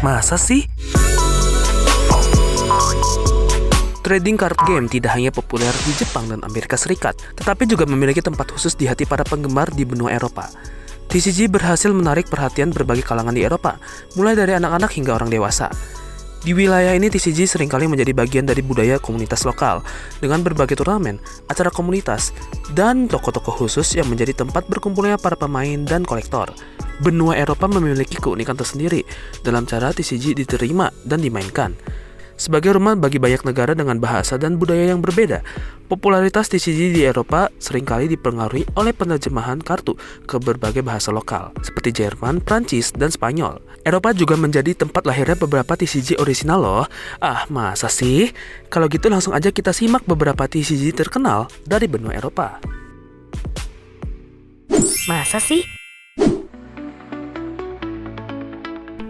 Masa sih? Trading card game tidak hanya populer di Jepang dan Amerika Serikat, tetapi juga memiliki tempat khusus di hati para penggemar di benua Eropa. TCG berhasil menarik perhatian berbagai kalangan di Eropa, mulai dari anak-anak hingga orang dewasa. Di wilayah ini, TCG seringkali menjadi bagian dari budaya komunitas lokal, dengan berbagai turnamen, acara komunitas, dan toko-toko khusus yang menjadi tempat berkumpulnya para pemain dan kolektor. Benua Eropa memiliki keunikan tersendiri dalam cara TCG diterima dan dimainkan. Sebagai rumah bagi banyak negara dengan bahasa dan budaya yang berbeda, popularitas TCG di Eropa seringkali dipengaruhi oleh penerjemahan kartu ke berbagai bahasa lokal, seperti Jerman, Prancis, dan Spanyol. Eropa juga menjadi tempat lahirnya beberapa TCG orisinal loh. Ah, masa sih? Kalau gitu langsung aja kita simak beberapa TCG terkenal dari benua Eropa. Masa sih?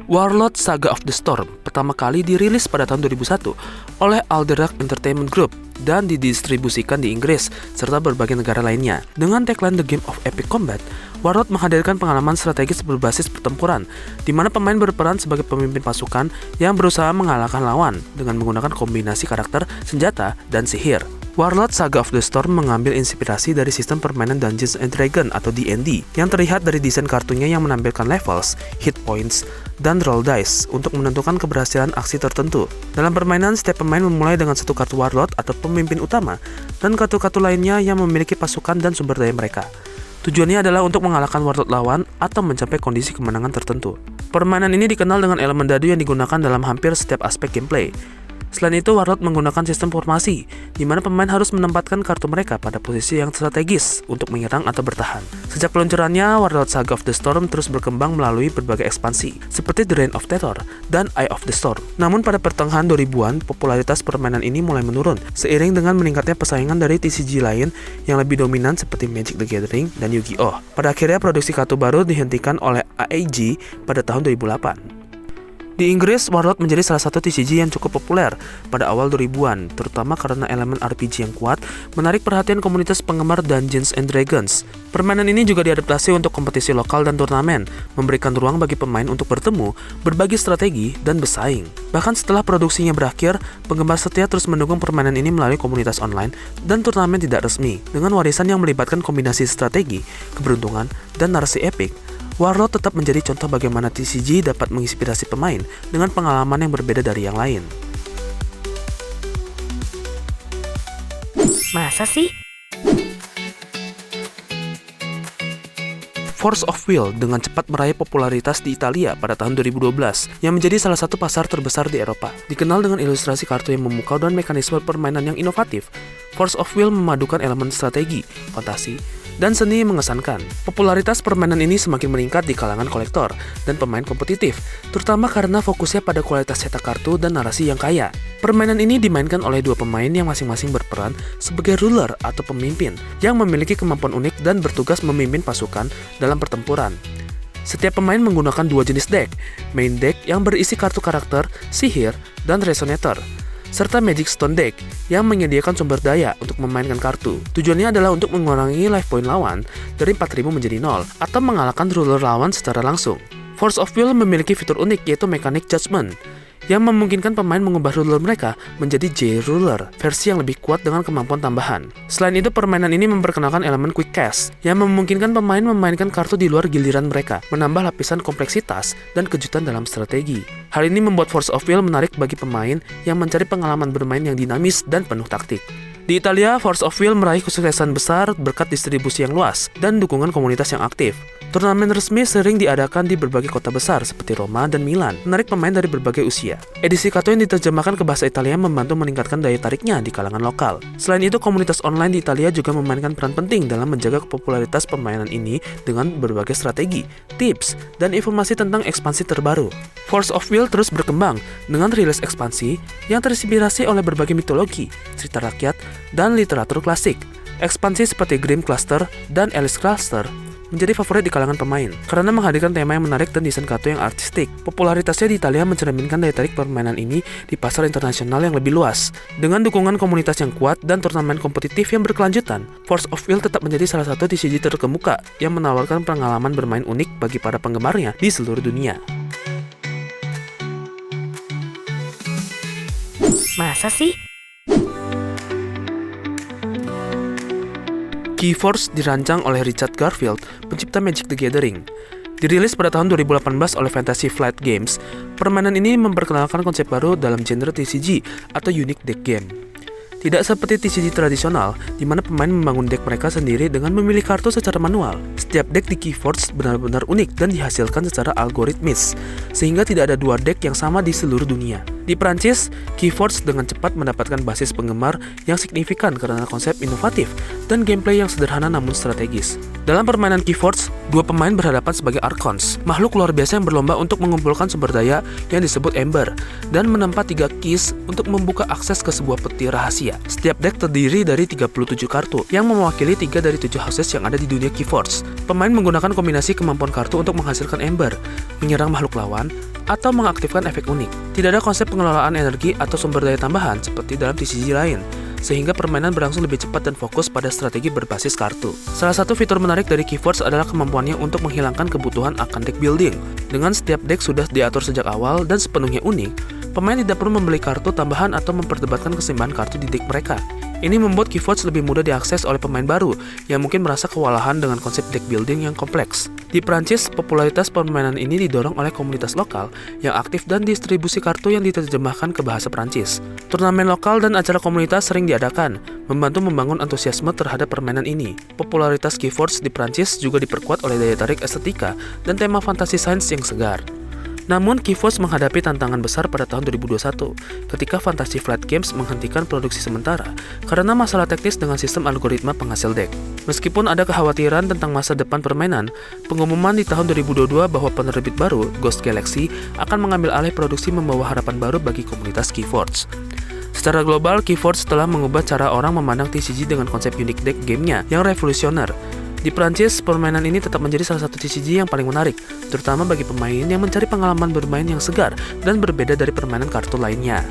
Warlord Saga of the Storm pertama kali dirilis pada tahun 2001 oleh Alderac Entertainment Group dan didistribusikan di Inggris serta berbagai negara lainnya. Dengan tagline The Game of Epic Combat, Warlord menghadirkan pengalaman strategis berbasis pertempuran, di mana pemain berperan sebagai pemimpin pasukan yang berusaha mengalahkan lawan dengan menggunakan kombinasi karakter, senjata, dan sihir. Warlord Saga of the Storm mengambil inspirasi dari sistem permainan Dungeons & Dragons atau D&D yang terlihat dari desain kartunya yang menampilkan levels, hit points, dan roll dice untuk menentukan keberhasilan aksi tertentu. Dalam permainan, setiap pemain memulai dengan satu kartu Warlord atau pemimpin utama dan kartu-kartu lainnya yang memiliki pasukan dan sumber daya mereka. Tujuannya adalah untuk mengalahkan Warlord lawan atau mencapai kondisi kemenangan tertentu. Permainan ini dikenal dengan elemen dadu yang digunakan dalam hampir setiap aspek gameplay. Selain itu, Warlord menggunakan sistem formasi, di mana pemain harus menempatkan kartu mereka pada posisi yang strategis untuk menyerang atau bertahan. Sejak peluncurannya, Warlord Saga of the Storm terus berkembang melalui berbagai ekspansi, seperti The Reign of Terror dan Eye of the Storm. Namun pada pertengahan 2000-an, popularitas permainan ini mulai menurun, seiring dengan meningkatnya persaingan dari TCG lain yang lebih dominan seperti Magic the Gathering dan Yu-Gi-Oh! Pada akhirnya, produksi kartu baru dihentikan oleh AEG pada tahun 2008. Di Inggris, Warlord menjadi salah satu TCG yang cukup populer pada awal 2000-an, terutama karena elemen RPG yang kuat menarik perhatian komunitas penggemar Dungeons & Dragons. Permainan ini juga diadaptasi untuk kompetisi lokal dan turnamen, memberikan ruang bagi pemain untuk bertemu, berbagi strategi, dan bersaing. Bahkan setelah produksinya berakhir, penggemar setia terus mendukung permainan ini melalui komunitas online dan turnamen tidak resmi. Dengan warisan yang melibatkan kombinasi strategi, keberuntungan, dan narasi epik, Warlord tetap menjadi contoh bagaimana TCG dapat menginspirasi pemain dengan pengalaman yang berbeda dari yang lain. Masa sih? Force of Will dengan cepat meraih popularitas di Italia pada tahun 2012, yang menjadi salah satu pasar terbesar di Eropa. Dikenal dengan ilustrasi kartu yang memukau dan mekanisme permainan yang inovatif, Force of Will memadukan elemen strategi, fantasi, dan seni mengesankan. Popularitas permainan ini semakin meningkat di kalangan kolektor dan pemain kompetitif, terutama karena fokusnya pada kualitas cetak kartu dan narasi yang kaya. Permainan ini dimainkan oleh dua pemain yang masing-masing berperan sebagai ruler atau pemimpin yang memiliki kemampuan unik dan bertugas memimpin pasukan dalam pertempuran. Setiap pemain menggunakan dua jenis deck, main deck yang berisi kartu karakter, sihir, dan resonator, serta Magic Stone Deck yang menyediakan sumber daya untuk memainkan kartu. Tujuannya adalah untuk mengurangi life point lawan dari 4000 menjadi 0 atau mengalahkan ruler lawan secara langsung. Force of Will memiliki fitur unik yaitu mekanik Judgment yang memungkinkan pemain mengubah ruler mereka menjadi J-Ruler, versi yang lebih kuat dengan kemampuan tambahan. Selain itu, permainan ini memperkenalkan elemen Quick Cast yang memungkinkan pemain memainkan kartu di luar giliran mereka, menambah lapisan kompleksitas dan kejutan dalam strategi. Hal ini membuat Force of Will menarik bagi pemain yang mencari pengalaman bermain yang dinamis dan penuh taktik. Di Italia, Force of Will meraih kesuksesan besar berkat distribusi yang luas dan dukungan komunitas yang aktif. Turnamen resmi sering diadakan di berbagai kota besar seperti Roma dan Milan, menarik pemain dari berbagai usia. Edisi kartu yang diterjemahkan ke bahasa Italia membantu meningkatkan daya tariknya di kalangan lokal. Selain itu, komunitas online di Italia juga memainkan peran penting dalam menjaga popularitas permainan ini dengan berbagai strategi, tips, dan informasi tentang ekspansi terbaru. Force of Will terus berkembang dengan rilis ekspansi yang terinspirasi oleh berbagai mitologi, cerita rakyat, dan literatur klasik. Ekspansi seperti Grimm Cluster dan Alice Cluster menjadi favorit di kalangan pemain karena menghadirkan tema yang menarik dan desain kartu yang artistik. Popularitasnya di Italia mencerminkan daya tarik permainan ini di pasar internasional yang lebih luas. Dengan dukungan komunitas yang kuat dan turnamen kompetitif yang berkelanjutan, Force of Will tetap menjadi salah satu TCG terkemuka yang menawarkan pengalaman bermain unik bagi para penggemarnya di seluruh dunia. Masa sih? Keyforce dirancang oleh Richard Garfield, pencipta Magic the Gathering. Dirilis pada tahun 2018 oleh Fantasy Flight Games, permainan ini memperkenalkan konsep baru dalam genre TCG atau Unique Deck Game. Tidak seperti TCG tradisional, di mana pemain membangun deck mereka sendiri dengan memilih kartu secara manual. Setiap deck di Keyforce benar-benar unik dan dihasilkan secara algoritmis, sehingga tidak ada dua deck yang sama di seluruh dunia. Di Prancis, Keyforce dengan cepat mendapatkan basis penggemar yang signifikan karena konsep inovatif dan gameplay yang sederhana namun strategis. Dalam permainan Keyforce, dua pemain berhadapan sebagai Archons, makhluk luar biasa yang berlomba untuk mengumpulkan sumber daya yang disebut Ember, dan menempa 3 keys untuk membuka akses ke sebuah peti rahasia. Setiap deck terdiri dari 37 kartu, yang mewakili 3 dari 7 houses yang ada di dunia Keyforce. Pemain menggunakan kombinasi kemampuan kartu untuk menghasilkan Ember, menyerang makhluk lawan, atau mengaktifkan efek unik. Tidak ada konsep pengelolaan energi atau sumber daya tambahan seperti dalam TCG lain, sehingga permainan berlangsung lebih cepat dan fokus pada strategi berbasis kartu. Salah satu fitur menarik dari Keyforce adalah kemampuannya untuk menghilangkan kebutuhan akan deck building. Dengan setiap deck sudah diatur sejak awal dan sepenuhnya unik, pemain tidak perlu membeli kartu tambahan atau memperdebatkan keseimbangan kartu di deck mereka. Ini membuat Keyforce lebih mudah diakses oleh pemain baru yang mungkin merasa kewalahan dengan konsep deck building yang kompleks. Di Prancis, popularitas permainan ini didorong oleh komunitas lokal yang aktif dan distribusi kartu yang diterjemahkan ke bahasa Prancis. Turnamen lokal dan acara komunitas sering diadakan, membantu membangun antusiasme terhadap permainan ini. Popularitas Keyforce di Prancis juga diperkuat oleh daya tarik estetika dan tema fantasi sains yang segar. Namun, Keyforce menghadapi tantangan besar pada tahun 2021 ketika Fantasy Flight Games menghentikan produksi sementara karena masalah teknis dengan sistem algoritma penghasil deck. Meskipun ada kekhawatiran tentang masa depan permainan, pengumuman di tahun 2022 bahwa penerbit baru, Ghost Galaxy, akan mengambil alih produksi membawa harapan baru bagi komunitas Keyforce. Secara global, Keyforce telah mengubah cara orang memandang TCG dengan konsep unique deck gamenya yang revolusioner. Di Prancis, permainan ini tetap menjadi salah satu TCG yang paling menarik, terutama bagi pemain yang mencari pengalaman bermain yang segar dan berbeda dari permainan kartu lainnya.